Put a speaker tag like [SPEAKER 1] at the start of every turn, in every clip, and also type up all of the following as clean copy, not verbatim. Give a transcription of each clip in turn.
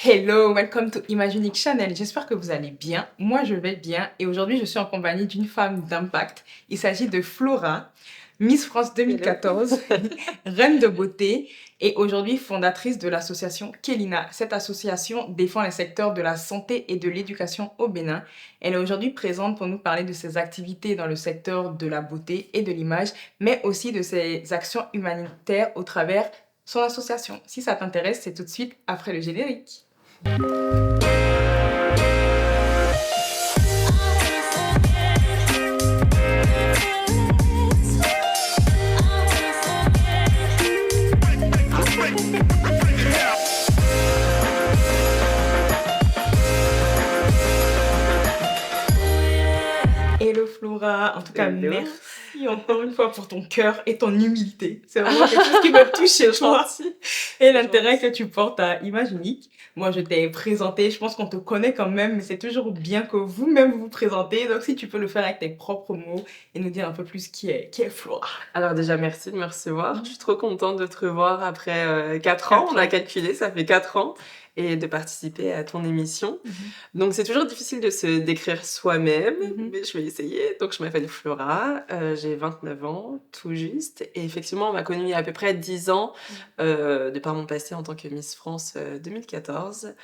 [SPEAKER 1] Hello, welcome to Imaginique Channel. J'espère que vous allez bien. Moi, je vais bien et aujourd'hui, je suis en compagnie d'une femme d'impact. Il s'agit de Flora, Miss France
[SPEAKER 2] Hello.
[SPEAKER 1] 2014, reine de beauté et aujourd'hui fondatrice de l'association Kelina. Cette association défend les secteurs de la santé et de l'éducation au Bénin. Elle est aujourd'hui présente pour nous parler de ses activités dans le secteur de la beauté et de l'image, mais aussi de ses actions humanitaires au travers son association. Si ça t'intéresse, c'est tout de suite après le générique. Hello Flora, en tout cas
[SPEAKER 2] Hello.
[SPEAKER 1] merci encore une fois pour ton cœur et ton humilité. C'est vraiment quelque chose qui me touche chez toi et l'intérêt que tu portes à Imaginique. Moi je t'ai présenté, je pense qu'on te connaît quand même, mais c'est toujours bien que vous-même vous présentez. Donc si tu peux le faire avec tes propres mots et nous dire un peu plus qui est Flora.
[SPEAKER 2] Alors déjà, merci de me recevoir. Je suis trop contente de te revoir après 4 ans. On a calculé, ça fait 4 ans. Et de participer à ton émission. Donc c'est toujours difficile de se décrire soi-même, mais je vais essayer. Donc je m'appelle Flora, j'ai 29 ans, tout juste. Et effectivement, on m'a connue il y a à peu près 10 ans, de par mon passé en tant que Miss France 2014.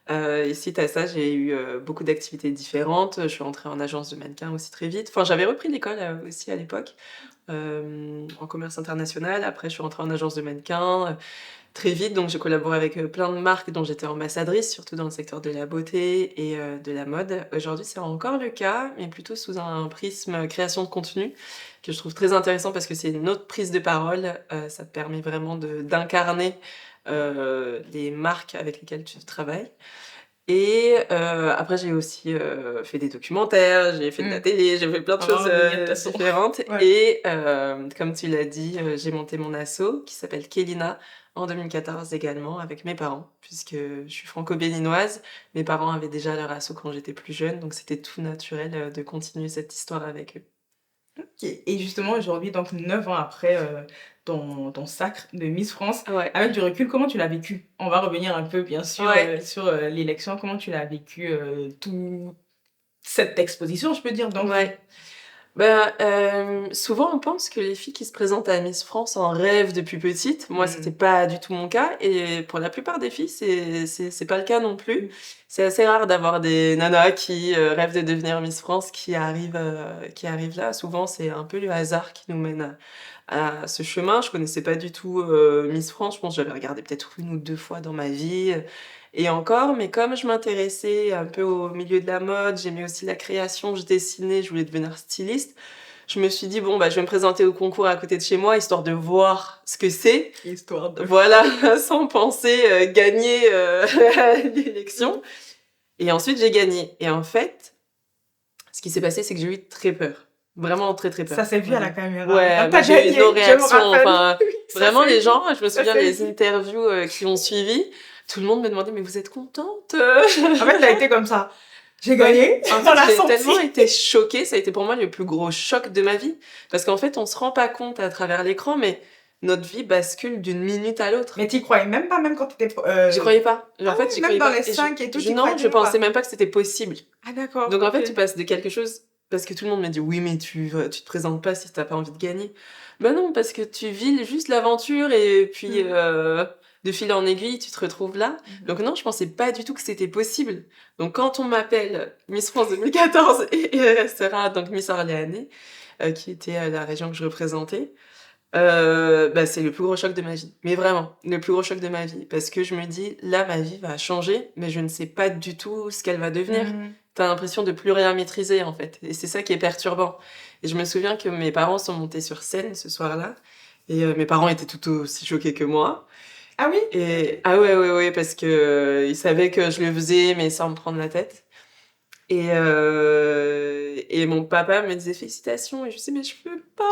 [SPEAKER 2] Et suite à ça, j'ai eu beaucoup d'activités différentes. Je suis entrée en agence de mannequin aussi très vite. Enfin, j'avais repris l'école aussi à l'époque, en commerce international. Après, je suis entrée en agence de mannequin très vite. Donc, j'ai collaboré avec plein de marques dont j'étais ambassadrice, surtout dans le secteur de la beauté et de la mode. Aujourd'hui, c'est encore le cas, mais plutôt sous un prisme création de contenu que je trouve très intéressant parce que c'est une autre prise de parole. Ça te permet vraiment d'incarner les marques avec lesquelles tu travailles. Et après, j'ai aussi fait des documentaires, j'ai fait de la télé, j'ai fait plein de choses différentes.
[SPEAKER 1] Ouais.
[SPEAKER 2] Et comme tu l'as dit, j'ai monté mon asso qui s'appelle Kelina en 2014 également avec mes parents, puisque je suis franco-béninoise. Mes parents avaient déjà leur asso quand j'étais plus jeune, donc c'était tout naturel de continuer cette histoire avec eux.
[SPEAKER 1] Ok. Et justement, aujourd'hui, donc 9 ans après ton sacre de Miss France,
[SPEAKER 2] Ouais.
[SPEAKER 1] avec du recul, comment tu l'as vécu? On va revenir un peu, bien sûr,
[SPEAKER 2] Ouais.
[SPEAKER 1] sur l'élection. Comment tu l'as vécu, toute cette exposition, je peux dire, donc.
[SPEAKER 2] Ouais. Souvent on pense que les filles qui se présentent à Miss France en rêvent depuis petite. Moi, c'était pas du tout mon cas. Et pour la plupart des filles, c'est pas le cas non plus. C'est assez rare d'avoir des nanas qui rêvent de devenir Miss France qui arrivent là. Souvent, c'est un peu le hasard qui nous mène à ce chemin. Je connaissais pas du tout Miss France. Je pense que j'avais regardé peut-être 1 ou 2 fois dans ma vie. Et encore, mais comme je m'intéressais un peu au milieu de la mode, j'aimais aussi la création, je dessinais, je voulais devenir styliste, je me suis dit, bon, bah, je vais me présenter au concours à côté de chez moi, histoire de voir ce que c'est.
[SPEAKER 1] Histoire de.
[SPEAKER 2] Voilà, sans penser gagner l'élection. Et ensuite, j'ai gagné. Et en fait, ce qui s'est passé, c'est que j'ai eu très peur. Vraiment très très peur.
[SPEAKER 1] Ça s'est vu à la caméra.
[SPEAKER 2] Ouais,
[SPEAKER 1] Quand
[SPEAKER 2] mais
[SPEAKER 1] t'as
[SPEAKER 2] j'ai eu
[SPEAKER 1] gagné,
[SPEAKER 2] nos
[SPEAKER 1] je me
[SPEAKER 2] réactions.
[SPEAKER 1] rappelle.
[SPEAKER 2] Enfin,
[SPEAKER 1] Ça
[SPEAKER 2] vraiment,
[SPEAKER 1] s'est
[SPEAKER 2] les
[SPEAKER 1] vu.
[SPEAKER 2] gens, je me souviens
[SPEAKER 1] s'est
[SPEAKER 2] les
[SPEAKER 1] vu.
[SPEAKER 2] interviews qui ont suivi, tout le monde me demandait, mais vous êtes contente
[SPEAKER 1] En fait, t'as été comme ça. J'ai gagné.
[SPEAKER 2] En
[SPEAKER 1] On
[SPEAKER 2] fait,
[SPEAKER 1] l'a
[SPEAKER 2] j'ai
[SPEAKER 1] senti.
[SPEAKER 2] tellement été choquée, ça a été pour moi le plus gros choc de ma vie. Parce qu'en fait, on se rend pas compte à travers l'écran, mais notre vie bascule d'une minute à l'autre.
[SPEAKER 1] Mais t'y croyais même pas, même quand t'étais.
[SPEAKER 2] J'y croyais pas. En fait, j'y
[SPEAKER 1] même
[SPEAKER 2] croyais
[SPEAKER 1] dans
[SPEAKER 2] pas.
[SPEAKER 1] les 5 et tout, t'y
[SPEAKER 2] non,
[SPEAKER 1] croyais
[SPEAKER 2] je
[SPEAKER 1] toujours
[SPEAKER 2] pensais
[SPEAKER 1] pas.
[SPEAKER 2] même pas que c'était possible.
[SPEAKER 1] Ah, d'accord.
[SPEAKER 2] Donc en fait,
[SPEAKER 1] ok.
[SPEAKER 2] tu passes de quelque chose parce que tout le monde m'a dit oui, mais tu te présentes pas si t'as pas envie de gagner. Ben non, parce que tu vis juste l'aventure et puis de fil en aiguille, tu te retrouves là. Donc non, je pensais pas du tout que c'était possible. Donc quand on m'appelle Miss France 2014 et il restera donc Miss Orléanais, qui était la région que je représentais, bah, c'est le plus gros choc de ma vie. Mais vraiment, le plus gros choc de ma vie. Parce que je me dis, là, ma vie va changer, mais je ne sais pas du tout ce qu'elle va devenir. T'as l'impression de plus rien maîtriser, en fait. Et c'est ça qui est perturbant. Et je me souviens que mes parents sont montés sur scène ce soir-là. Et mes parents étaient tout aussi choqués que moi.
[SPEAKER 1] Ah oui?
[SPEAKER 2] Et ah ouais, parce que ils savaient que je le faisais, mais sans me prendre la tête. Et mon papa me disait félicitations. Et je disais, mais je veux pas.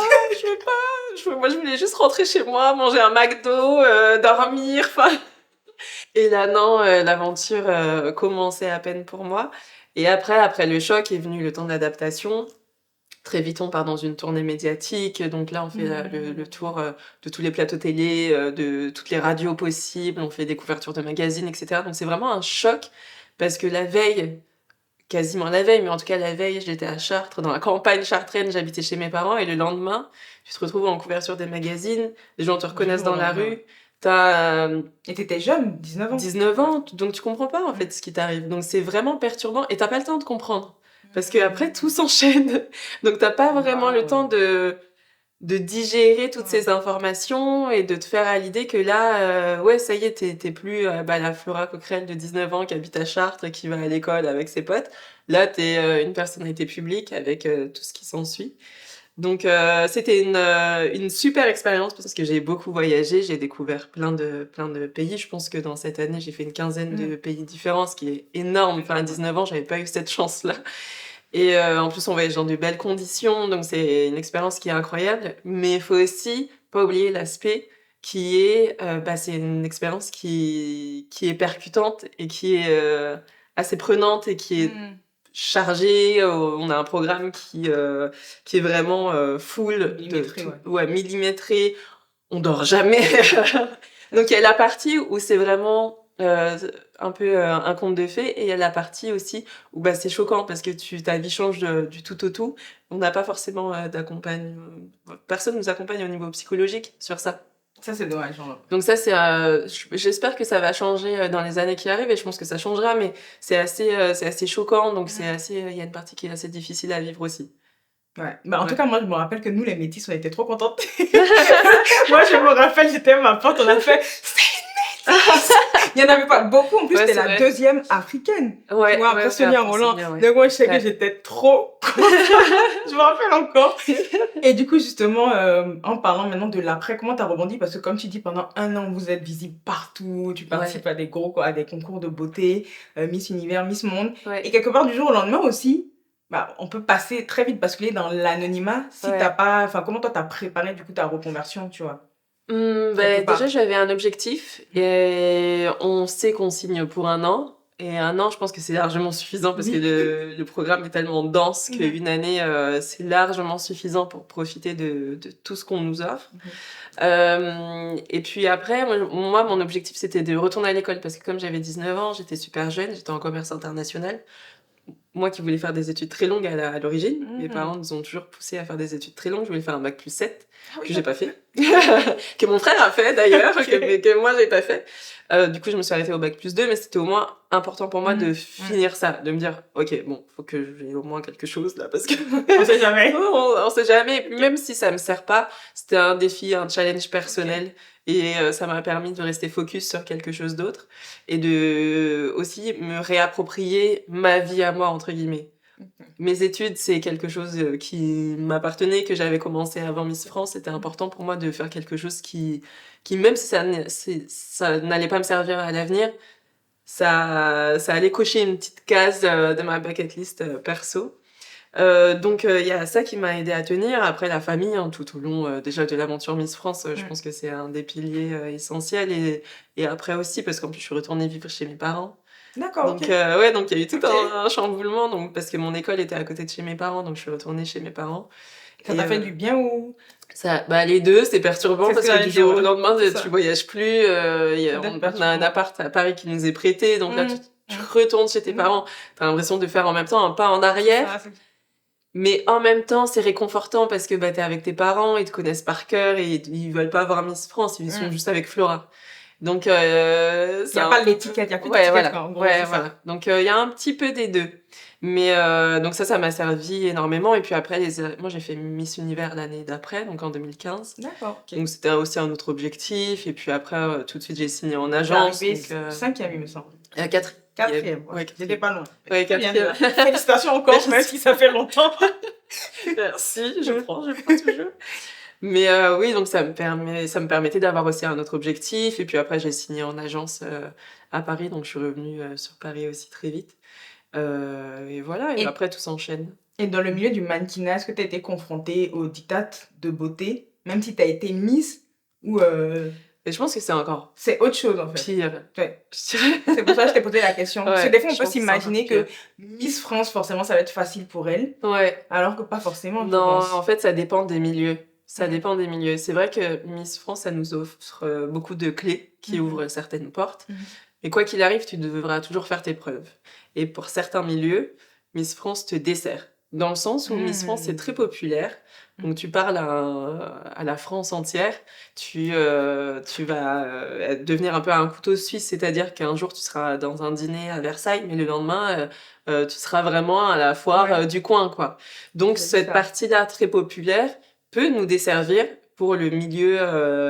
[SPEAKER 2] Moi, je voulais juste rentrer chez moi, manger un McDo, dormir. Enfin. Et là, non, l'aventure commençait à peine pour moi. Et après le choc est venu le temps de l'adaptation. Très vite, on part dans une tournée médiatique. Donc là, on fait le tour de tous les plateaux télé, de toutes les radios possibles. On fait des couvertures de magazines, etc. Donc c'est vraiment un choc parce que la veille, quasiment la veille, mais en tout cas la veille, j'étais à Chartres, dans la campagne chartraine, j'habitais chez mes parents, et le lendemain, tu te retrouves en couverture des magazines, les gens te reconnaissent dans la rue, t'as
[SPEAKER 1] Et t'étais jeune, 19 ans.
[SPEAKER 2] 19 ans, donc tu comprends pas en fait ce qui t'arrive. Donc c'est vraiment perturbant, et t'as pas le temps de comprendre, parce que après tout s'enchaîne, donc t'as pas vraiment le temps de digérer toutes ces informations et de te faire à l'idée que là, ouais, ça y est, t'es plus la Flora Coquerel de 19 ans qui habite à Chartres et qui va à l'école avec ses potes. Là, t'es une personnalité publique avec tout ce qui s'ensuit. Donc, c'était une super expérience parce que j'ai beaucoup voyagé, j'ai découvert plein de pays. Je pense que dans cette année, j'ai fait une quinzaine de pays différents, ce qui est énorme. Enfin, à 19 ans, j'avais pas eu cette chance-là. Et en plus, on voyage dans de belles conditions, donc c'est une expérience qui est incroyable. Mais il faut aussi pas oublier l'aspect qui est, c'est une expérience qui est percutante et qui est assez prenante et qui est chargée. On a un programme qui est vraiment full,
[SPEAKER 1] Millimétré,
[SPEAKER 2] millimétré. On dort jamais. Donc il y a la partie où c'est vraiment un peu un conte de fées, et il y a la partie aussi où c'est choquant parce que ta vie change du tout au tout. On n'a pas forcément personne nous accompagne au niveau psychologique sur ça.
[SPEAKER 1] Ça, c'est dommage.
[SPEAKER 2] Donc ça, j'espère que ça va changer dans les années qui arrivent, et je pense que ça changera, mais c'est assez choquant, donc il y a une partie qui est assez difficile à vivre aussi.
[SPEAKER 1] Ouais. En tout cas, moi, je me rappelle que nous, les métis, on était trop contentes. Moi, je me rappelle, j'étais à ma porte, on a fait « C'est une métisse !» Il n'y en avait pas beaucoup. En plus, c'était la deuxième africaine.
[SPEAKER 2] Ouais,
[SPEAKER 1] moi, après Sonia Roland. Donc, moi, je sais que j'étais trop contente. Je me rappelle encore. Et du coup, justement, en parlant maintenant de l'après, comment tu as rebondi? Parce que comme tu dis, pendant 1 an, vous êtes visible partout. Tu participes à des concours de beauté, Miss Univers, Miss Monde. Et quelque part, du jour au lendemain aussi, on peut passer très vite, basculer dans l'anonymat si t'as pas... Enfin, comment toi, t'as préparé du coup ta reconversion, tu vois?
[SPEAKER 2] Déjà, j'avais un objectif, et on sait qu'on signe pour 1 an. Et 1 an, je pense que c'est largement suffisant parce que le programme est tellement dense qu'une année, c'est largement suffisant pour profiter de tout ce qu'on nous offre. Et puis après, moi, mon objectif, c'était de retourner à l'école parce que comme j'avais 19 ans, j'étais super jeune, j'étais en commerce international. Moi qui voulais faire des études très longues à l'origine, mes parents nous ont toujours poussé à faire des études très longues. Je voulais faire un bac+7, que j'ai pas fait, que mon frère a fait d'ailleurs, que moi j'ai pas fait. Du coup, je me suis arrêtée au bac+2, mais c'était au moins important pour moi de finir ça, de me dire, ok, bon, faut que j'ai au moins quelque chose là, parce que
[SPEAKER 1] on sait jamais.
[SPEAKER 2] on sait jamais. Et puis même si ça me sert pas, c'était un défi, un challenge personnel. Et ça m'a permis de rester focus sur quelque chose d'autre et de aussi me réapproprier ma vie à moi, entre guillemets. Mes études, c'est quelque chose qui m'appartenait, que j'avais commencé avant Miss France. C'était important pour moi de faire quelque chose qui même si ça n'allait pas me servir à l'avenir, ça allait cocher une petite case de ma bucket list perso. Donc il y a ça qui m'a aidé à tenir. Après, la famille, tout au long déjà de l'aventure Miss France, je pense que c'est un des piliers essentiels, et après aussi parce qu'en plus je suis retournée vivre chez mes parents.
[SPEAKER 1] D'accord.
[SPEAKER 2] Donc donc il y a eu tout un chamboulement, donc parce que mon école était à côté de chez mes parents, donc je suis retournée chez mes parents.
[SPEAKER 1] Ça t'a fait du bien ou?
[SPEAKER 2] Ça, les deux, c'est perturbant parce que du jour au lendemain, tu voyages plus. On a un appart à Paris qui nous est prêté, donc là tu retournes chez tes parents. T'as l'impression de faire en même temps un pas en arrière. Mais en même temps, c'est réconfortant parce que t'es avec tes parents, ils te connaissent par cœur et ils veulent pas voir Miss France, ils sont juste avec Flora. Donc, il n'y
[SPEAKER 1] a pas l'étiquette, il n'y a plus d'étiquette.
[SPEAKER 2] Voilà. Donc, il y a un petit peu des deux. Mais donc ça m'a servi énormément. Et puis après, moi, j'ai fait Miss Univers l'année d'après, donc en 2015.
[SPEAKER 1] D'accord.
[SPEAKER 2] Donc, c'était aussi un autre objectif. Et puis après, tout de suite, j'ai signé en agence.
[SPEAKER 1] Donc, 5e, il me semble.
[SPEAKER 2] 4e.
[SPEAKER 1] Ouais, j'étais pas loin.
[SPEAKER 2] Ouais, 4e.
[SPEAKER 1] Félicitations encore, même si ça fait longtemps.
[SPEAKER 2] Merci, je prends toujours. Mais oui, donc ça me permettait d'avoir aussi un autre objectif. Et puis après, j'ai signé en agence à Paris, donc je suis revenue sur Paris aussi très vite. Et voilà, et après tout s'enchaîne.
[SPEAKER 1] Et dans le milieu du mannequinat, est-ce que tu as été confrontée aux diktats de beauté, même si tu as été Miss ou
[SPEAKER 2] Et je pense que c'est encore
[SPEAKER 1] C'est autre chose, en fait.
[SPEAKER 2] pire.
[SPEAKER 1] Ouais.
[SPEAKER 2] Je dirais.
[SPEAKER 1] C'est pour ça que je t'ai posé la question. Parce que
[SPEAKER 2] Ouais,
[SPEAKER 1] des fois, on
[SPEAKER 2] je
[SPEAKER 1] peut
[SPEAKER 2] pense que c'est encore
[SPEAKER 1] s'imaginer
[SPEAKER 2] pire.
[SPEAKER 1] que Miss France, forcément, ça va être facile pour elle,
[SPEAKER 2] Ouais.
[SPEAKER 1] alors que pas forcément, je
[SPEAKER 2] Non,
[SPEAKER 1] pense.
[SPEAKER 2] en fait, ça dépend des milieux. Ça
[SPEAKER 1] Mhm.
[SPEAKER 2] dépend des milieux. C'est vrai que Miss France, ça nous offre beaucoup de clés qui
[SPEAKER 1] Mhm.
[SPEAKER 2] ouvrent certaines portes.
[SPEAKER 1] Mhm.
[SPEAKER 2] Mais quoi qu'il arrive, tu devras toujours faire tes preuves. Et pour certains milieux, Miss France te dessert. Dans le sens où Miss France est très populaire. Donc tu parles à la France entière. Tu vas devenir un peu un couteau suisse, c'est-à-dire qu'un jour tu seras dans un dîner à Versailles, mais le lendemain tu seras vraiment à la foire
[SPEAKER 1] Ouais.
[SPEAKER 2] du coin, quoi. Donc
[SPEAKER 1] J'ai vu
[SPEAKER 2] cette
[SPEAKER 1] ça.
[SPEAKER 2] partie-là très populaire peut nous desservir pour le milieu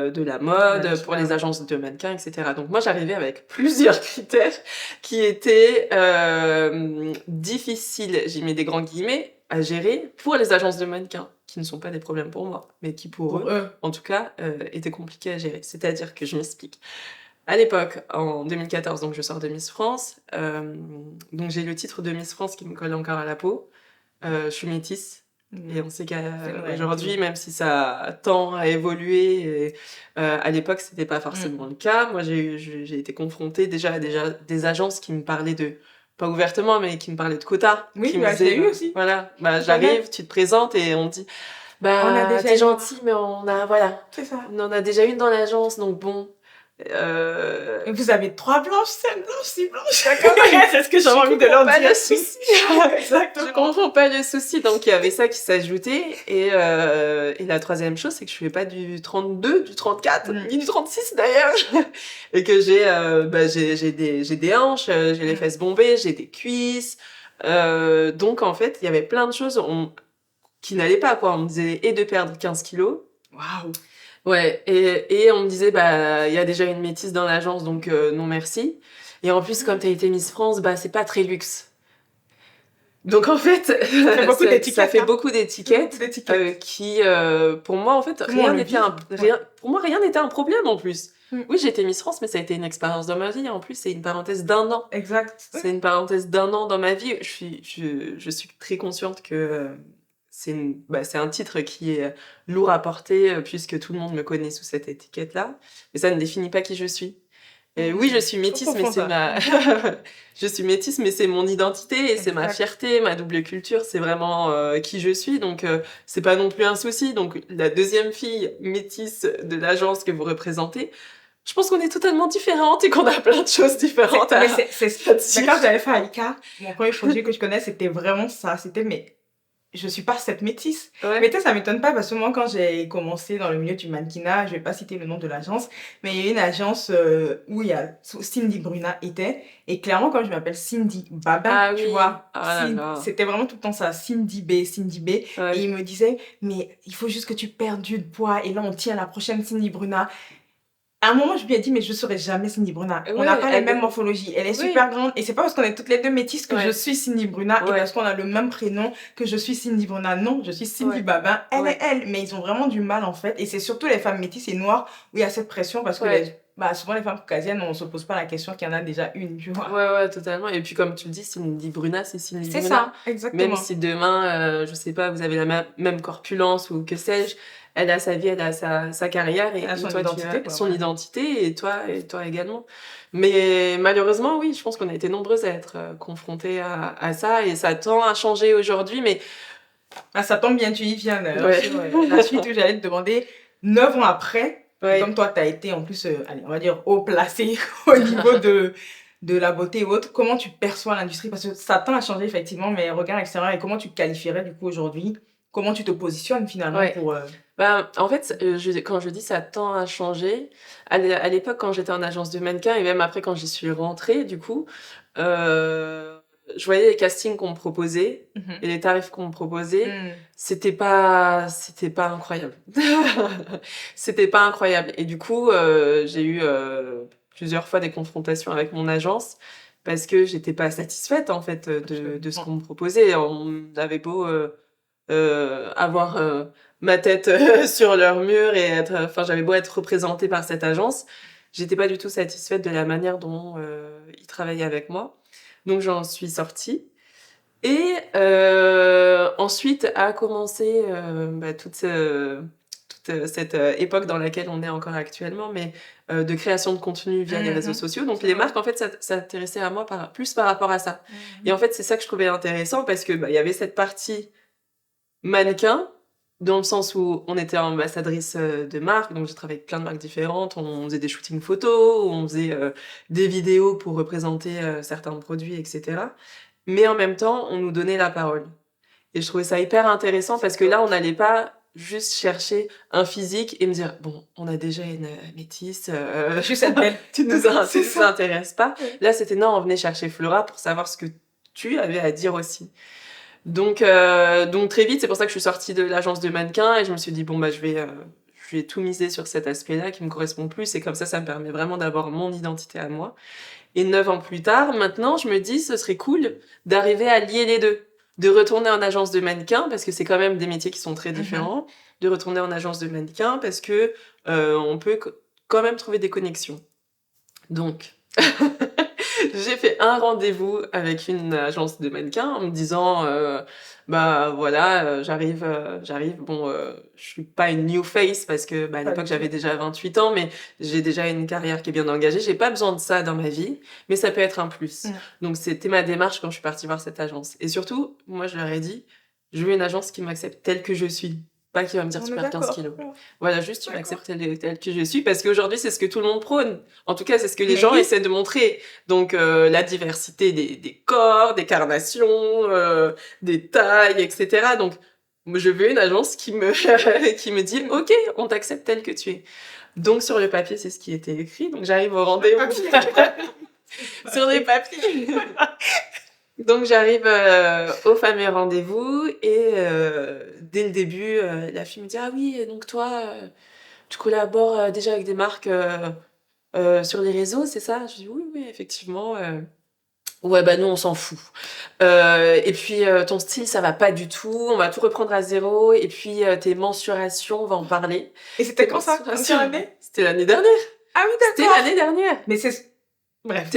[SPEAKER 2] de la mode,
[SPEAKER 1] Mannequinat,
[SPEAKER 2] pour les
[SPEAKER 1] ouais.
[SPEAKER 2] agences de mannequins, etc. Donc moi, j'arrivais avec plusieurs critères qui étaient difficiles, j'y mets des grands guillemets, à gérer pour les agences de mannequins, qui ne sont pas des problèmes pour moi, mais qui pour
[SPEAKER 1] Pour
[SPEAKER 2] eux,
[SPEAKER 1] eux.
[SPEAKER 2] en tout cas, étaient compliqués à gérer. C'est-à-dire que je m'explique. À l'époque, en 2014, donc je sors de Miss France, donc j'ai le titre de Miss France qui me colle encore à la peau. Je suis métisse. Et on sait
[SPEAKER 1] C'est une
[SPEAKER 2] qu'aujourd'hui,
[SPEAKER 1] réalité.
[SPEAKER 2] même si ça tend à évoluer, et, à l'époque, c'était pas forcément le cas. Moi, j'ai été confrontée déjà à des agences qui me parlaient de, pas ouvertement, mais qui me parlaient de quotas,
[SPEAKER 1] Oui,
[SPEAKER 2] qui me
[SPEAKER 1] bah, je l'ai
[SPEAKER 2] disaient,
[SPEAKER 1] eu aussi.
[SPEAKER 2] voilà, bah,
[SPEAKER 1] Je connais.
[SPEAKER 2] j'arrive, tu te présentes et on te dit,
[SPEAKER 1] On a
[SPEAKER 2] bah,
[SPEAKER 1] déjà
[SPEAKER 2] t'es
[SPEAKER 1] eu.
[SPEAKER 2] gentil, mais voilà,
[SPEAKER 1] C'est ça.
[SPEAKER 2] on en a déjà une dans l'agence, donc bon.
[SPEAKER 1] Et vous avez 3 blanches, 5 blanches, 6 blanches.
[SPEAKER 2] D'accord.
[SPEAKER 1] C'est ce que j'avais
[SPEAKER 2] Je
[SPEAKER 1] envie de leur
[SPEAKER 2] comprends pas
[SPEAKER 1] dire.
[SPEAKER 2] le souci.
[SPEAKER 1] Exactement.
[SPEAKER 2] Je comprends pas le souci. Donc, il y avait ça qui s'ajoutait. Et la troisième chose, c'est que je fais pas du 32, du 34, ni du 36 d'ailleurs. Et que j'ai des hanches, j'ai les fesses bombées, j'ai des cuisses. Donc, en fait, il y avait plein de choses qui n'allaient pas, quoi. On me disait et de perdre 15 kilos.
[SPEAKER 1] Waouh.
[SPEAKER 2] Ouais, et on me disait, bah, il y a déjà une métisse dans l'agence, donc non merci. Et en plus, comme t'as été Miss France, bah, c'est pas très luxe. Donc en fait,
[SPEAKER 1] Ça fait beaucoup
[SPEAKER 2] ça
[SPEAKER 1] d'étiquettes.
[SPEAKER 2] fait
[SPEAKER 1] Hein.
[SPEAKER 2] beaucoup d'étiquettes
[SPEAKER 1] Beaucoup d'étiquettes.
[SPEAKER 2] qui, pour moi, en fait,
[SPEAKER 1] Comment on le vit,
[SPEAKER 2] pour moi, rien n'était un problème en plus.
[SPEAKER 1] Mm.
[SPEAKER 2] Oui, j'ai été Miss France, mais ça a été une expérience dans ma vie. En plus, c'est une parenthèse d'1 an.
[SPEAKER 1] Exact.
[SPEAKER 2] C'est une parenthèse d'1 an dans ma vie. Je suis très consciente que c'est un titre qui est lourd à porter puisque tout le monde me connaît sous cette étiquette-là. Mais ça ne définit pas qui je suis. Et oui, je suis métisse, mais c'est ma... je suis métisse, mais c'est mon identité et c'est ma fierté, ma double culture, c'est vraiment qui je suis. Donc, c'est pas non plus un souci. Donc, la deuxième fille métisse de l'agence que vous représentez, je pense qu'on est totalement différentes et qu'on a plein de choses différentes à dire.
[SPEAKER 1] Mais quand j'avais fait Alika, mon premier produit que je connais, c'était vraiment ça. C'était, mais je suis pas cette métisse.
[SPEAKER 2] Ouais.
[SPEAKER 1] Mais ça m'étonne pas parce que moi, quand j'ai commencé dans le milieu du mannequinat, je vais pas citer le nom de l'agence, mais il y a une agence où il y a Cindy Bruna était. Et clairement, quand je m'appelle Cindy Babin, tu vois, c'était vraiment tout le temps ça, Cindy B, Cindy B.
[SPEAKER 2] Ouais.
[SPEAKER 1] Et il me disait, mais il faut juste que tu perdes du poids. Et là, on tient la prochaine Cindy Bruna. À un moment, je lui ai dit, mais je ne serai jamais Cindy Bruna. On n'a pas les mêmes morphologies. Elle est super grande. Et c'est pas parce qu'on est toutes les deux métisses que je suis Cindy Bruna et parce qu'on a le même prénom que je suis Cindy Bruna. Non, je suis Cindy Babin. Elle est elle. Mais ils ont vraiment du mal, en fait. Et c'est surtout les femmes métisses et noires où il y a cette pression parce que souvent, les femmes caucasiennes, on ne se pose pas la question qu'il y en a déjà une, tu vois.
[SPEAKER 2] Ouais, totalement. Et puis, comme tu le dis, Cindy Bruna, c'est Cindy Bruna.
[SPEAKER 1] C'est ça, exactement.
[SPEAKER 2] Même si demain, je sais pas, vous avez la même corpulence ou que sais-je, elle a sa vie, elle a sa carrière et
[SPEAKER 1] son
[SPEAKER 2] toi,
[SPEAKER 1] identité,
[SPEAKER 2] tu as son identité et toi également. Mais malheureusement, oui, je pense qu'on a été nombreuses à être confrontées à ça et ça tend à changer aujourd'hui, mais...
[SPEAKER 1] Ah, ça tombe bien, tu y viens. La suite où j'allais te demander, 9 ans après, comme toi, tu as été en plus, allez, on va dire, haut placé au niveau de la beauté et autres, comment tu perçois l'industrie? Parce que ça tend à changer effectivement, mais regard extérieur, et comment tu te qualifierais du coup aujourd'hui? Comment tu te positionnes finalement pour...
[SPEAKER 2] en fait, quand je dis ça tend à changer, à l'époque quand j'étais en agence de mannequin et même après quand j'y suis rentrée, du coup, je voyais les castings qu'on me proposait et les tarifs qu'on me proposait, c'était pas incroyable. C'était pas incroyable. Et du coup, j'ai eu plusieurs fois des confrontations avec mon agence parce que j'étais pas satisfaite en fait de ce qu'on me proposait. On avait beau avoir ma tête sur leur mur et j'avais beau être représentée par cette agence, j'étais pas du tout satisfaite de la manière dont ils travaillaient avec moi. Donc j'en suis sortie. Et ensuite a commencé toute toute cette époque dans laquelle on est encore actuellement, mais de création de contenu via les réseaux sociaux. Donc les marques, en fait, s'intéressaient à moi plus par rapport à ça. Et en fait, c'est ça que je trouvais intéressant parce que il y avait cette partie mannequin, dans le sens où on était ambassadrice de marque, donc j'ai travaillé avec plein de marques différentes, on faisait des shootings photos, on faisait des vidéos pour représenter certains produits, etc. Mais en même temps, on nous donnait la parole. Et je trouvais ça hyper intéressant parce que là, on n'allait pas juste chercher un physique et me dire, bon, on a déjà une métisse,
[SPEAKER 1] Juste être belle.
[SPEAKER 2] tu nous intéresses pas. Là, c'était non, on venait chercher Flora pour savoir ce que tu avais à dire aussi. Donc très vite, c'est pour ça que je suis sortie de l'agence de mannequin et je me suis dit, bon, je vais tout miser sur cet aspect-là qui me correspond plus et comme ça me permet vraiment d'avoir mon identité à moi. Et 9 ans plus tard, maintenant, je me dis, ce serait cool d'arriver à lier les deux. De retourner en agence de mannequin, parce que c'est quand même des métiers qui sont très différents. De retourner en agence de mannequin, parce que on peut quand même trouver des connexions. Donc, j'ai fait un rendez-vous avec une agence de mannequins en me disant j'arrive. Bon, je suis pas une new face parce que à l'époque j'avais déjà 28 ans, mais j'ai déjà une carrière qui est bien engagée. J'ai pas besoin de ça dans ma vie, mais ça peut être un plus. Donc c'était ma démarche quand je suis partie voir cette agence. Et surtout, moi je leur ai dit, je veux une agence qui m'accepte telle que je suis. Pas qui va me dire tu perds 15 kilos. Voilà, juste tu m'acceptes telle que je suis, parce qu'aujourd'hui c'est ce que tout le monde prône. En tout cas, c'est ce que les gens essaient de montrer. Donc la diversité des corps, des carnations, des tailles, etc. Donc je veux une agence qui me dit ok, on t'accepte tel que tu es. Donc sur le papier, c'est ce qui était écrit. Donc j'arrive au rendez-vous. Sur les papiers. Donc j'arrive au fameux rendez-vous et dès le début, la fille me dit « Ah oui, donc toi, tu collabores déjà avec des marques sur les réseaux, c'est ça ?» Je dis « Oui, effectivement. Ouais, nous, on s'en fout. Et puis, ton style, ça va pas du tout. On va tout reprendre à zéro. Et puis, tes mensurations, on va en parler. »
[SPEAKER 1] Et c'était quand ça? Quelle année?
[SPEAKER 2] C'était l'année dernière.
[SPEAKER 1] Ah oui, d'accord.
[SPEAKER 2] C'était l'année dernière.
[SPEAKER 1] Mais c'est... Bref,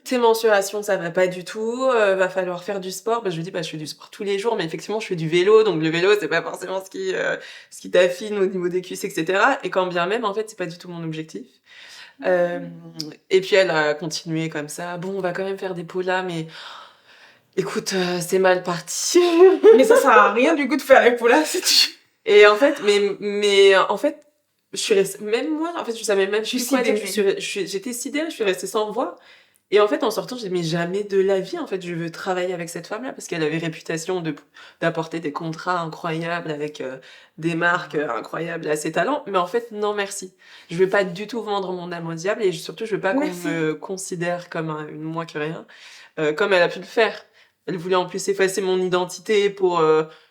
[SPEAKER 2] tes mensurations, ça va pas du tout. Va falloir faire du sport. Je lui dis, je fais du sport tous les jours, mais effectivement, je fais du vélo. Donc, le vélo, c'est pas forcément ce qui t'affine au niveau des cuisses, etc. Et quand bien même, en fait, c'est pas du tout mon objectif. Et puis, elle a continué comme ça. Bon, on va quand même faire des polas, mais écoute, c'est mal parti.
[SPEAKER 1] Mais ça sert à rien du coup de faire les polas, si tu...
[SPEAKER 2] Et en fait, mais en fait, je suis restée, même moi, en fait, je savais même plus quoi dire. J'étais sidérée, je suis restée sans voix. Et en fait, en sortant, j'ai dit, mais jamais de la vie, en fait, je veux travailler avec cette femme-là, parce qu'elle avait réputation d'apporter des contrats incroyables avec des marques incroyables à ses talents. Mais en fait, non, merci. Je veux pas du tout vendre mon âme au diable, et surtout, je veux pas qu'on me considère comme une moins que rien, comme elle a pu le faire. Elle voulait en plus effacer mon identité pour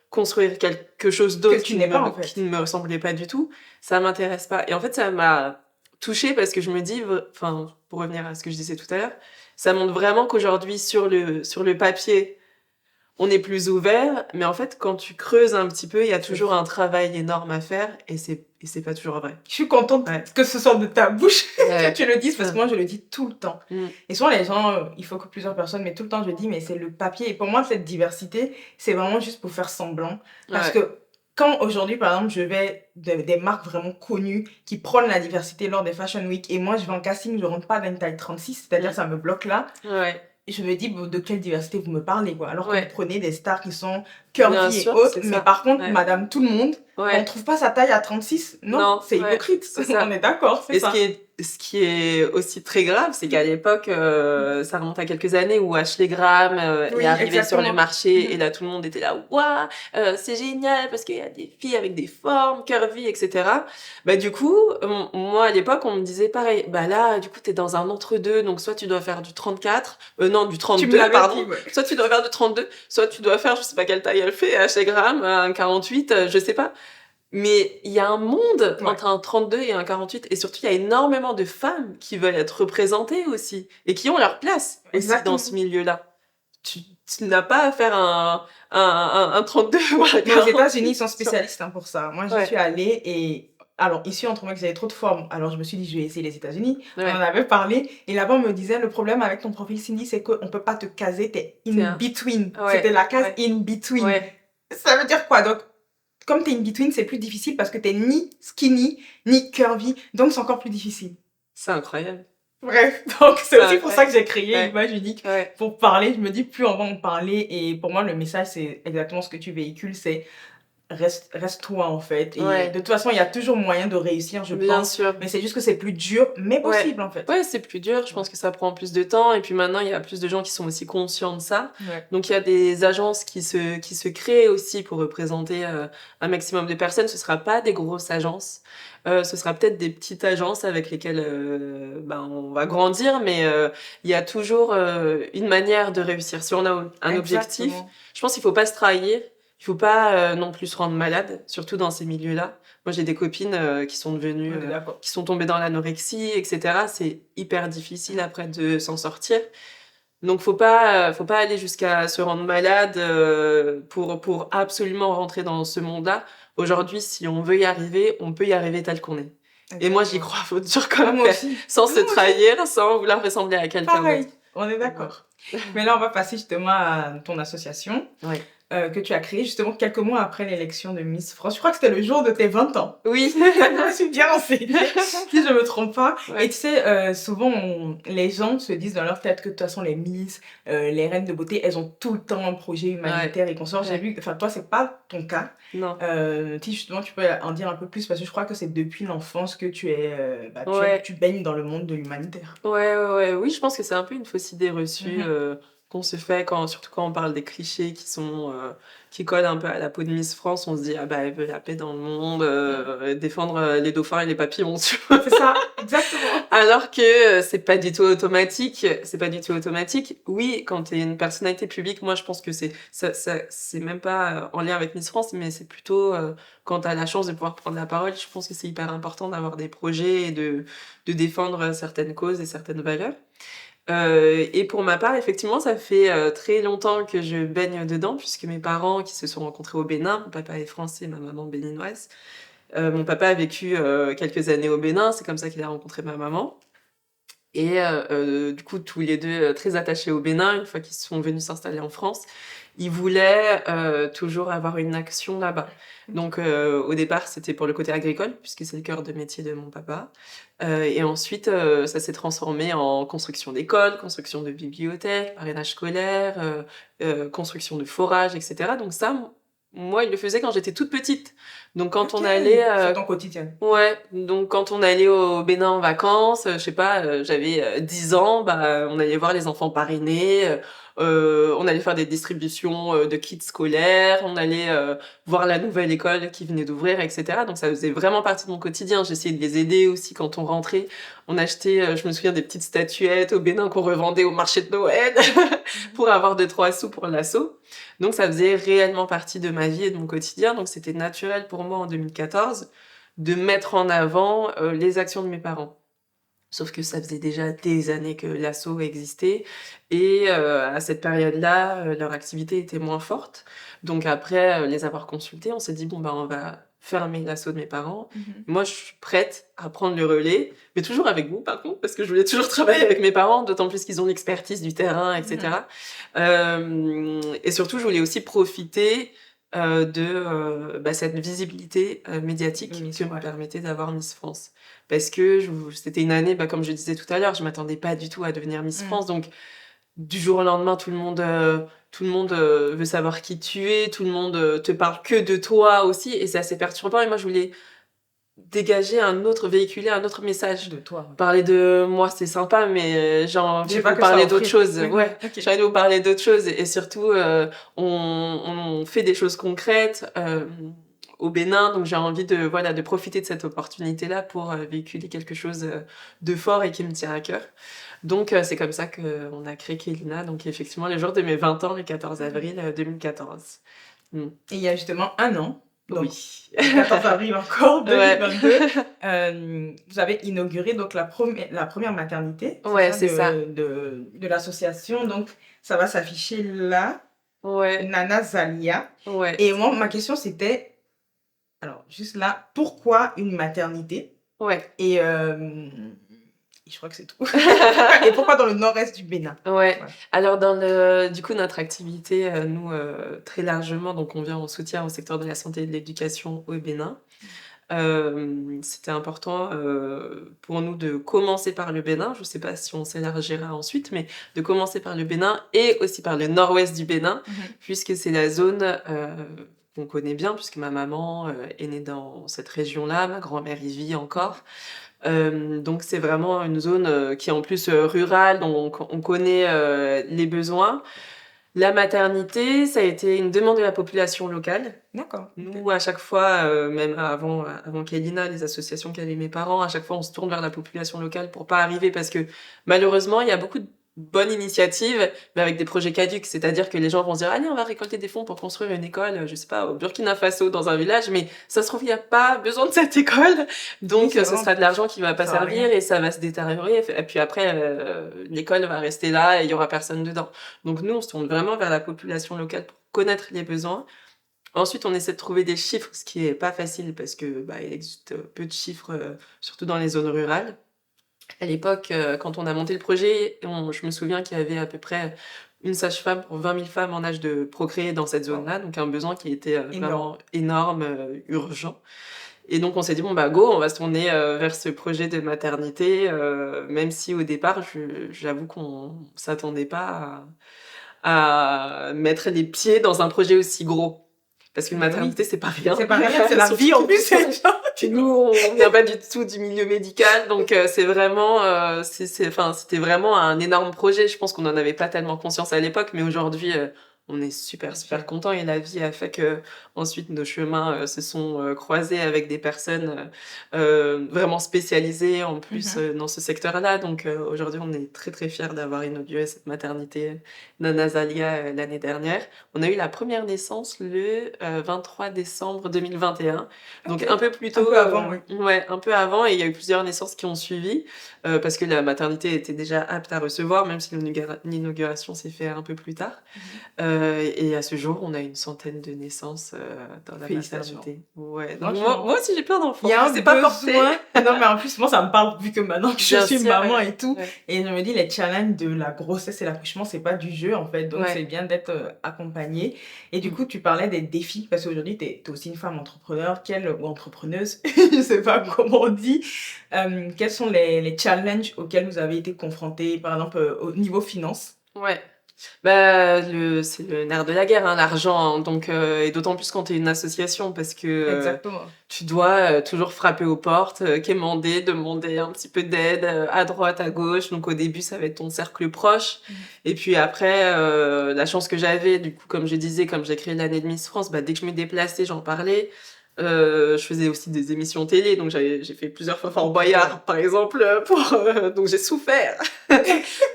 [SPEAKER 2] construire quelque chose d'autre qui ne me ressemblait pas du tout. Ça m'intéresse pas. Et en fait, ça m'a touchée parce que je me dis, enfin, pour revenir à ce que je disais tout à l'heure, ça montre vraiment qu'aujourd'hui, sur le papier, on est plus ouvert, mais en fait, quand tu creuses un petit peu, il y a toujours un travail énorme à faire, et c'est pas toujours vrai.
[SPEAKER 1] Je suis contente que ce soit de ta bouche que tu le dises, parce que moi, je le dis tout le temps. Et souvent, les gens, il faut que plusieurs personnes, mais tout le temps, je le dis, mais c'est le papier. Et pour moi, cette diversité, c'est vraiment juste pour faire semblant. Parce que quand aujourd'hui, par exemple, je vais des marques vraiment connues qui prônent la diversité lors des Fashion Week, et moi, je vais en casting, je rentre pas dans une taille 36, c'est-à-dire ça me bloque là. Et je me dis, de quelle diversité vous me parlez, quoi. Alors que vous prenez des stars qui sont curvy et hautes, mais par contre, madame tout le monde, on trouve pas sa taille à 36. Non, c'est hypocrite. On est d'accord, c'est ça.
[SPEAKER 2] Ce qui est aussi très grave, c'est qu'à l'époque, ça remonte à quelques années où Ashley Graham est arrivée sur le marché, et là, tout le monde était là, waouh, c'est génial parce qu'il y a des filles avec des formes, curvy, etc. Du coup, moi, à l'époque, on me disait pareil, là, du coup, t'es dans un entre-deux, donc soit tu dois faire du 34, du 32, pardon. Soit tu dois faire du 32, soit tu dois faire, je sais pas quelle taille elle fait, Ashley Graham, un 48, je sais pas. Mais il y a un monde entre un 32 et un 48. Et surtout, il y a énormément de femmes qui veulent être représentées aussi. Et qui ont leur place aussi dans ce milieu-là. Tu n'as pas à faire un 32 ou un 48.
[SPEAKER 1] Mais aux États-Unis, ils sont spécialistes pour ça. Moi, j'y suis allée et... Alors, ici, on trouvait que j'avais trop de formes. Alors, je me suis dit, je vais essayer les États-Unis. On en avait parlé. Et là-bas, on me disait, le problème avec ton profil, Cindy, c'est qu'on ne peut pas te caser. T'es in between. C'était la case in between. Ça veut dire quoi? Donc, comme tu es in between, c'est plus difficile parce que tu es ni skinny, ni curvy, donc c'est encore plus difficile.
[SPEAKER 2] C'est incroyable.
[SPEAKER 1] Bref, donc c'est
[SPEAKER 2] C'est
[SPEAKER 1] aussi pour ça
[SPEAKER 2] incroyable.
[SPEAKER 1] que j'ai créé
[SPEAKER 2] Ouais.
[SPEAKER 1] Image Unique
[SPEAKER 2] Ouais.
[SPEAKER 1] pour parler. Je me dis, plus on va en parler, et pour moi, le message, c'est exactement ce que tu véhicules, c'est reste toi en fait. Et
[SPEAKER 2] Ouais.
[SPEAKER 1] de toute façon, il y a toujours moyen de réussir, je
[SPEAKER 2] Bien
[SPEAKER 1] pense.
[SPEAKER 2] sûr.
[SPEAKER 1] Mais c'est juste que c'est plus dur, mais
[SPEAKER 2] Ouais.
[SPEAKER 1] possible en fait.
[SPEAKER 2] Ouais, c'est plus dur. Je pense que ça prend plus de temps. Et puis maintenant, il y a plus de gens qui sont aussi conscients de ça.
[SPEAKER 1] Ouais.
[SPEAKER 2] Donc, il y a des agences qui se créent aussi pour représenter un maximum de personnes. Ce ne sera pas des grosses agences. Ce sera peut-être des petites agences avec lesquelles on va grandir. Mais il y a toujours une manière de réussir. Si on a un objectif,
[SPEAKER 1] Exactement.
[SPEAKER 2] je pense qu'il ne faut pas se trahir. Il faut pas non plus se rendre malade, surtout dans ces milieux-là. Moi, j'ai des copines qui sont devenues,
[SPEAKER 1] On est d'accord.
[SPEAKER 2] qui sont tombées dans l'anorexie, etc. C'est hyper difficile après de s'en sortir. Donc, faut pas aller jusqu'à se rendre malade pour absolument rentrer dans ce monde-là. Aujourd'hui, si on veut y arriver, on peut y arriver tel qu'on est. Et moi, j'y
[SPEAKER 1] Exactement.
[SPEAKER 2] crois, faut toujours quand
[SPEAKER 1] Ah,
[SPEAKER 2] même
[SPEAKER 1] moi
[SPEAKER 2] faire,
[SPEAKER 1] aussi.
[SPEAKER 2] sans se
[SPEAKER 1] Moi aussi.
[SPEAKER 2] trahir, sans vouloir ressembler à quelqu'un
[SPEAKER 1] Pareil,
[SPEAKER 2] d'autre.
[SPEAKER 1] on est d'accord. Mais là, on va passer justement à ton association.
[SPEAKER 2] Ouais.
[SPEAKER 1] Que tu as créée justement quelques mois après l'élection de Miss France. Je crois que c'était le jour de tes 20 ans.
[SPEAKER 2] Oui.
[SPEAKER 1] Je me suis bien renseignée, si je me trompe pas.
[SPEAKER 2] Ouais.
[SPEAKER 1] Et tu sais, souvent, les gens se disent dans leur tête que de toute façon, les Miss, les reines de beauté, elles ont tout le temps un projet humanitaire et consorts. J'ai vu, enfin, toi, c'est pas ton cas.
[SPEAKER 2] Non.
[SPEAKER 1] Si justement, tu peux en dire un peu plus parce que je crois que c'est depuis l'enfance que tu es,
[SPEAKER 2] Ouais.
[SPEAKER 1] tu baignes dans le monde de l'humanitaire.
[SPEAKER 2] Oui, je pense que c'est un peu une fausse idée reçue qu'on se fait, surtout quand on parle des clichés qui collent un peu à la peau de Miss France. On se dit, ah bah, elle veut la paix dans le monde, défendre les dauphins et les papillons, tu vois.
[SPEAKER 1] C'est ça, exactement.
[SPEAKER 2] Alors que c'est pas du tout automatique. C'est pas du tout automatique. Oui, quand t'es une personnalité publique, moi je pense que c'est même pas en lien avec Miss France, mais c'est plutôt quand t'as la chance de pouvoir prendre la parole. Je pense que c'est hyper important d'avoir des projets et de défendre certaines causes et certaines valeurs. Et pour ma part, effectivement, ça fait très longtemps que je baigne dedans, puisque mes parents qui se sont rencontrés au Bénin, mon papa est français, ma maman béninoise. Mon papa a vécu quelques années au Bénin, c'est comme ça qu'il a rencontré ma maman. Et du coup, tous les deux très attachés au Bénin, une fois qu'ils sont venus s'installer en France, ils voulaient toujours avoir une action là-bas. Donc au départ, c'était pour le côté agricole, puisque c'est le cœur de métier de mon papa. Et ensuite, ça s'est transformé en construction d'écoles, construction de bibliothèques, parrainage scolaire, construction de forages, etc. Donc ça, moi, il le faisait quand j'étais toute petite. Donc quand on allait...
[SPEAKER 1] c'est ton quotidien.
[SPEAKER 2] Ouais, donc quand on allait au Bénin en vacances, je sais pas, j'avais 10 ans, bah, on allait voir les enfants parrainés, on allait faire des distributions de kits scolaires, on allait voir la nouvelle école qui venait d'ouvrir, etc. Donc ça faisait vraiment partie de mon quotidien. J'essayais de les aider aussi quand on rentrait. On achetait, je me souviens, des petites statuettes au Bénin qu'on revendait au marché de Noël pour avoir 2-3 sous pour l'assaut. Donc ça faisait réellement partie de ma vie et de mon quotidien. Donc c'était naturel pour moi en 2014 de mettre en avant les actions de mes parents. Sauf que ça faisait déjà des années que l'assaut existait et à cette période-là, leur activité était moins forte. Donc après les avoir consultés, on s'est dit bon bah on va fermer l'assaut de mes parents. Moi je suis prête à prendre le relais, mais toujours avec vous par contre, parce que je voulais toujours travailler avec mes parents, d'autant plus qu'ils ont l'expertise du terrain, etc. Et surtout je voulais aussi profiter de cette visibilité médiatique que me permettait d'avoir Miss France. Parce que c'était une année, comme je disais tout à l'heure, je m'attendais pas du tout à devenir Miss France. Donc, du jour au lendemain, tout le monde veut savoir qui tu es, tout le monde te parle que de toi aussi, et c'est assez perturbant. Et moi, je voulais véhiculer un autre message.
[SPEAKER 1] De toi.
[SPEAKER 2] Parler de moi, c'est sympa, mais j'ai envie de vous
[SPEAKER 1] que
[SPEAKER 2] parler
[SPEAKER 1] ça
[SPEAKER 2] d'autres choses.
[SPEAKER 1] Oui,
[SPEAKER 2] Ouais,
[SPEAKER 1] ok.
[SPEAKER 2] j'ai envie de vous parler d'autres choses. Et surtout, on fait des choses concrètes au Bénin, donc j'ai envie de profiter de cette opportunité-là pour véhiculer quelque chose de fort et qui me tient à cœur. Donc c'est comme ça qu'on a créé Kélina, donc effectivement le jour de mes 20 ans, le 14 avril 2014.
[SPEAKER 1] Et il y a justement un an, donc
[SPEAKER 2] Oui.
[SPEAKER 1] le 14 avril encore, 2022, vous avez inauguré donc la première maternité de l'association. Donc ça va s'afficher là, Nana Zalia. Et moi, ma question c'était, alors juste là, pourquoi une maternité? Et Et je crois que c'est tout. Et pourquoi dans le nord-est du Bénin?
[SPEAKER 2] Ouais.
[SPEAKER 1] Voilà.
[SPEAKER 2] Alors du coup, notre activité, nous, très largement, donc on vient en soutien au secteur de la santé et de l'éducation au Bénin. C'était important, pour nous de commencer par le Bénin. Je sais pas si on s'élargira ensuite, mais de commencer par le Bénin et aussi par le nord-ouest du Bénin, puisque c'est la zone, qu'on connaît bien, puisque ma maman, est née dans cette région-là, ma grand-mère y vit encore. Donc c'est vraiment une zone, qui est en plus, rurale, donc on connaît, les besoins. La maternité, ça a été une demande de la population locale.
[SPEAKER 1] D'accord.
[SPEAKER 2] Nous, à chaque fois, même avant Kélina, les associations qu'avaient mes parents, à chaque fois, on se tourne vers la population locale pour pas arriver parce que malheureusement, il y a beaucoup de bonnes initiatives, mais avec des projets caducs. C'est-à-dire que les gens vont se dire, allez, on va récolter des fonds pour construire une école, je sais pas, au Burkina Faso, dans un village, mais ça se trouve, il n'y a pas besoin de cette école. Donc,
[SPEAKER 1] c'est
[SPEAKER 2] ce
[SPEAKER 1] vraiment-
[SPEAKER 2] sera de l'argent qui va pas
[SPEAKER 1] ça sert à
[SPEAKER 2] servir
[SPEAKER 1] rien.
[SPEAKER 2] et ça va se détériorer. Et puis après, l'école va rester là et il y aura personne dedans. Donc, nous, on se tourne vraiment vers la population locale pour connaître les besoins. Ensuite, on essaie de trouver des chiffres, ce qui est pas facile parce que, bah, il existe peu de chiffres, surtout dans les zones rurales. À l'époque, quand on a monté le projet, je me souviens qu'il y avait à peu près une sage-femme pour 20 000 femmes en âge de procréer dans cette
[SPEAKER 1] Wow.
[SPEAKER 2] zone-là, donc un besoin qui était
[SPEAKER 1] Énorme.
[SPEAKER 2] vraiment énorme, urgent. Et donc on s'est dit, bon bah go, on va se tourner vers ce projet de maternité, même si au départ, j'avoue qu'on s'attendait pas à mettre les pieds dans un projet aussi gros. Parce qu'une
[SPEAKER 1] Mais oui.
[SPEAKER 2] maternité, c'est pas rien.
[SPEAKER 1] C'est pas rien, c'est la
[SPEAKER 2] Surtout
[SPEAKER 1] vie en
[SPEAKER 2] que-
[SPEAKER 1] plus. c'est genre-
[SPEAKER 2] Puis nous, on vient pas du tout du milieu médical, donc c'est vraiment, enfin, c'était vraiment un énorme projet. Je pense qu'on en avait pas tellement conscience à l'époque, mais aujourd'hui, on est super content et la vie a fait que ensuite nos chemins se sont croisés avec des personnes vraiment spécialisées en plus dans ce secteur-là. Donc aujourd'hui, on est très fiers d'avoir inauguré cette maternité Nana Zalia l'année dernière. On a eu la première naissance le 23 décembre 2021. Donc
[SPEAKER 1] Ok.
[SPEAKER 2] un peu plus tôt.
[SPEAKER 1] Un peu avant, oui.
[SPEAKER 2] Ouais, un peu avant. Et il y a eu plusieurs naissances qui ont suivi parce que la maternité était déjà apte à recevoir, même si l'inauguration s'est fait un peu plus tard. Et à ce jour, on a une centaine de naissances dans la
[SPEAKER 1] Félicitations.
[SPEAKER 2] maternité. Ouais. Donc
[SPEAKER 1] Franchement.
[SPEAKER 2] moi aussi, j'ai plein d'enfants.
[SPEAKER 1] Il y a un
[SPEAKER 2] C'est pas porté.
[SPEAKER 1] besoin. Non, mais en plus, moi, ça me parle vu que maintenant que je
[SPEAKER 2] Bien
[SPEAKER 1] suis
[SPEAKER 2] sûr,
[SPEAKER 1] maman
[SPEAKER 2] ouais.
[SPEAKER 1] et tout.
[SPEAKER 2] Ouais.
[SPEAKER 1] Et je me dis, les challenges de la grossesse et l'accouchement, c'est pas du jeu, en fait. Donc,
[SPEAKER 2] Ouais.
[SPEAKER 1] c'est bien d'être accompagnée. Et du coup, tu parlais des défis, parce qu'aujourd'hui, tu es aussi une femme entrepreneur, ou entrepreneuse, je sais pas comment on dit. Quels sont les challenges auxquels vous avez été confrontés, par exemple, au niveau finance?
[SPEAKER 2] Ouais. Bah, c'est le nerf de la guerre, hein, l'argent. Hein. Donc, et d'autant plus quand tu es une association, parce que
[SPEAKER 1] Exactement.
[SPEAKER 2] tu dois toujours frapper aux portes, quémander, demander un petit peu d'aide à droite, à gauche. Donc, au début, ça va être ton cercle proche. Et puis après, la chance que j'avais, du coup, comme je disais, comme j'ai créé l'année de Miss France, bah, dès que je me déplaçais, j'en parlais. Je faisais aussi des émissions télé, donc j'ai fait plusieurs fois Fort Boyard, par exemple, donc j'ai souffert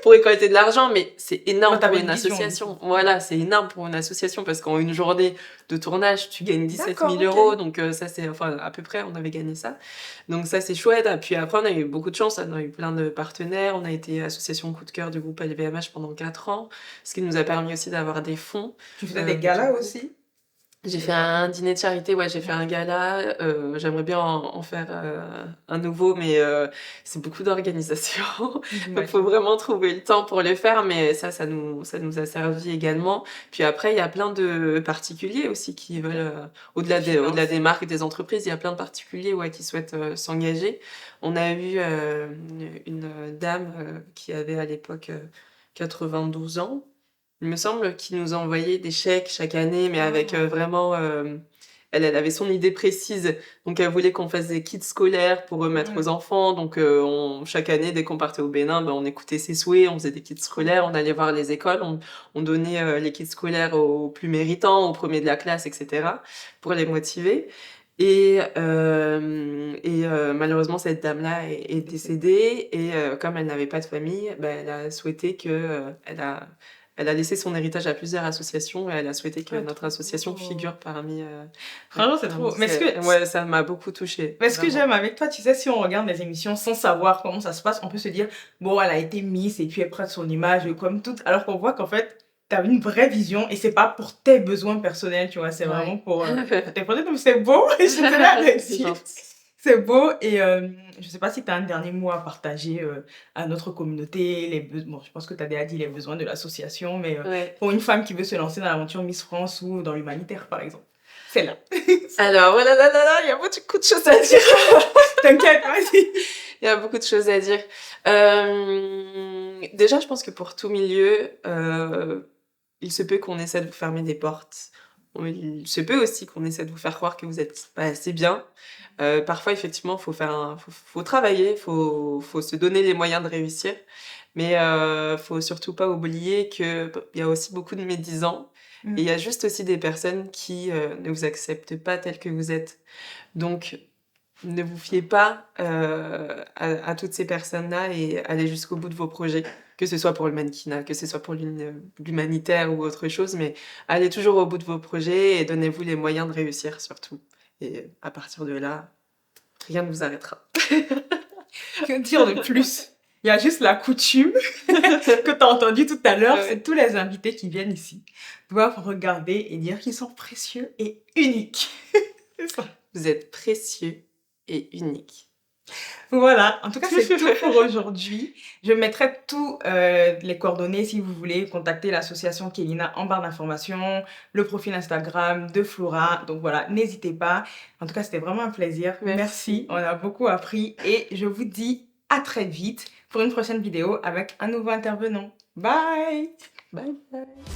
[SPEAKER 2] pour récolter de l'argent, mais c'est énorme
[SPEAKER 1] Quand t'avais
[SPEAKER 2] pour une
[SPEAKER 1] une vision,
[SPEAKER 2] association. Voilà, c'est énorme pour une association parce qu'en une journée de tournage, tu gagnes 17 000
[SPEAKER 1] D'accord,
[SPEAKER 2] euros,
[SPEAKER 1] ok.
[SPEAKER 2] donc ça c'est, enfin à peu près, on avait gagné ça. Donc ça c'est chouette. Et puis après, on a eu beaucoup de chance, on a eu plein de partenaires, on a été association coup de cœur du groupe LVMH pendant 4 ans, ce qui nous a permis aussi d'avoir des fonds.
[SPEAKER 1] Tu faisais des galas aussi?
[SPEAKER 2] J'ai fait un dîner de charité, ouais, j'ai fait un gala. J'aimerais bien en faire un nouveau, mais c'est beaucoup d'organisation. Donc, faut vraiment trouver le temps pour le faire, mais ça nous a servi également. Puis après, il y a plein de particuliers aussi qui veulent, au-delà des marques et des entreprises, il y a plein de particuliers, ouais, qui souhaitent s'engager. On a eu une dame qui avait à l'époque 92 ans. Il me semble qu'il nous envoyait des chèques chaque année, mais avec vraiment... elle avait son idée précise. Donc, elle voulait qu'on fasse des kits scolaires pour remettre aux enfants. Donc, chaque année, dès qu'on partait au Bénin, ben, on écoutait ses souhaits, on faisait des kits scolaires, on allait voir les écoles, on donnait les kits scolaires aux plus méritants, aux premiers de la classe, etc., pour les motiver. Et malheureusement, cette dame-là est décédée. Et comme elle n'avait pas de famille, ben, elle a souhaité que... Elle a laissé son héritage à plusieurs associations et elle a souhaité que notre association figure parmi...
[SPEAKER 1] Franchement, c'est trop. Mais
[SPEAKER 2] ouais, ça m'a beaucoup touchée.
[SPEAKER 1] Mais ce que j'aime avec toi, tu sais, si on regarde les émissions sans savoir comment ça se passe, on peut se dire, bon, elle a été Miss et puis elle prête son image comme toute, alors qu'on voit qu'en fait, tu as une vraie vision et c'est pas pour tes besoins personnels, tu vois, c'est vraiment pour tes projets. Donc c'est beau, et j'étais là avec
[SPEAKER 2] C'est gentil.
[SPEAKER 1] C'est beau et je sais pas si tu as un dernier mot à partager, à notre communauté, bon, je pense que tu as déjà dit les besoins de l'association, mais
[SPEAKER 2] Ouais.
[SPEAKER 1] pour une femme qui veut se lancer dans l'aventure Miss France ou dans l'humanitaire, par exemple. C'est là.
[SPEAKER 2] Alors, oh là là là là, il y a beaucoup de choses à dire.
[SPEAKER 1] T'inquiète, vas-y.
[SPEAKER 2] Il y a beaucoup de choses à dire. Déjà, je pense que pour tout milieu, il se peut qu'on essaie de vous fermer des portes. Il se peut aussi qu'on essaie de vous faire croire que vous êtes pas assez bien. Parfois, effectivement, faut travailler, faut se donner les moyens de réussir. Mais faut surtout pas oublier qu'il y a aussi beaucoup de médisants. Et il y a juste aussi des personnes qui ne vous acceptent pas tel que vous êtes. Donc, ne vous fiez pas à toutes ces personnes-là et allez jusqu'au bout de vos projets, que ce soit pour le mannequinat, que ce soit pour l'humanitaire ou autre chose, mais allez toujours au bout de vos projets et donnez-vous les moyens de réussir surtout. Et à partir de là, rien ne vous arrêtera.
[SPEAKER 1] Que dire de plus? Il y a juste la coutume que tu as entendue tout à l'heure,
[SPEAKER 2] Ouais.
[SPEAKER 1] c'est tous les invités qui viennent ici doivent regarder et dire qu'ils sont précieux et uniques. C'est ça.
[SPEAKER 2] Vous êtes précieux et uniques.
[SPEAKER 1] Voilà, en tout cas, c'est tout pour aujourd'hui. Je mettrai tous les coordonnées si vous voulez contacter l'association Kélina en barre d'informations, le profil Instagram de Flora. Donc voilà, n'hésitez pas. En tout cas, c'était vraiment un plaisir. Merci, on a beaucoup appris et je vous dis à très vite pour une prochaine vidéo avec un nouveau intervenant. Bye!
[SPEAKER 2] Bye bye.